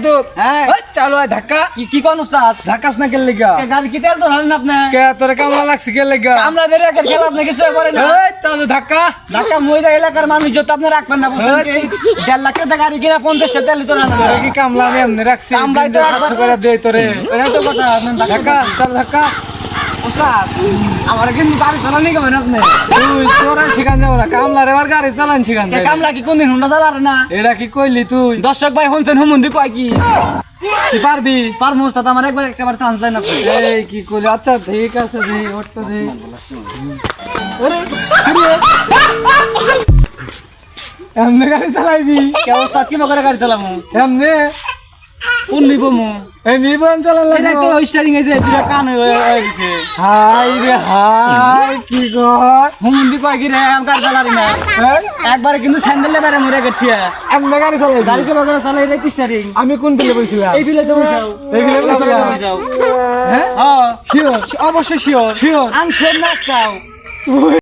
তো হ্যাঁ। চালু হয় ধাক্কা কি কোন উস্তাদ ধাক্কাস না কেন লেগা গাড়ি কি তেল তো হারেন আপনি কে তোরে কামলা লাগছে কে লেগা আমরা দেরে একটা খেলা আপনি কিছু করে না চালু ধাক্কা ঢাকা মহিলা এলাকার মানুষ যত আপনি রাখবেন না বুঝছেন কি? 1.5 লাখ টাকা গাড়ি কিনা 50টা তেল তো না তোরে কি কামলা আমি এমনি রাখছি কামলাই তো একবার- 700 করে দেই তোরে এটাই তো কথা আপনি ধাক্কা চালু ধাক্কা উস্তাদ আমার কিন্তু গাড়ি চালানি কেমন আপনি তুই তোরা শিখান যাবো না কামলার এবার গাড়ি চালান শিখান কে কামলা কি কোনদিন হুন্ডা চালার না এটা কি কইলি তুই দর্শক ভাই শুনছেন হুমুন্দি কয় কি তুই পারবি পারমু উস্তাদ আমার একবার একবার চান্স দেন আপনি এই কি কইলি আচ্ছা ঠিক আছে দে ওটা দে এমনি গাড়ি চালাইবি কে উস্তাদ কি করে গাড়ি চালামু এমনি কোন নিব মু এই নিবন চালান এটা তো লাগবে স্টারিং এসে দুটা কান হয়ে গেছে হাই রে হাই কি কর হুমুন্দি কয় কি রে আমি গাড়ি চালারি না একবারে কিন্তু স্যান্ডেলে বেড়ে মরে গেছিয়া এমনি গাড়ি চালাইবি গাড়িকে বাজারে চালাই রে কি স্টারিং আমি কোন দিলে বইছিলাম এই বিলে তো বসাও এই বিলে বসাও? বসাও হ্যাঁ হ্যাঁ শিওর অবশ্যই শিওর Sure? আমি সব না চাও তুই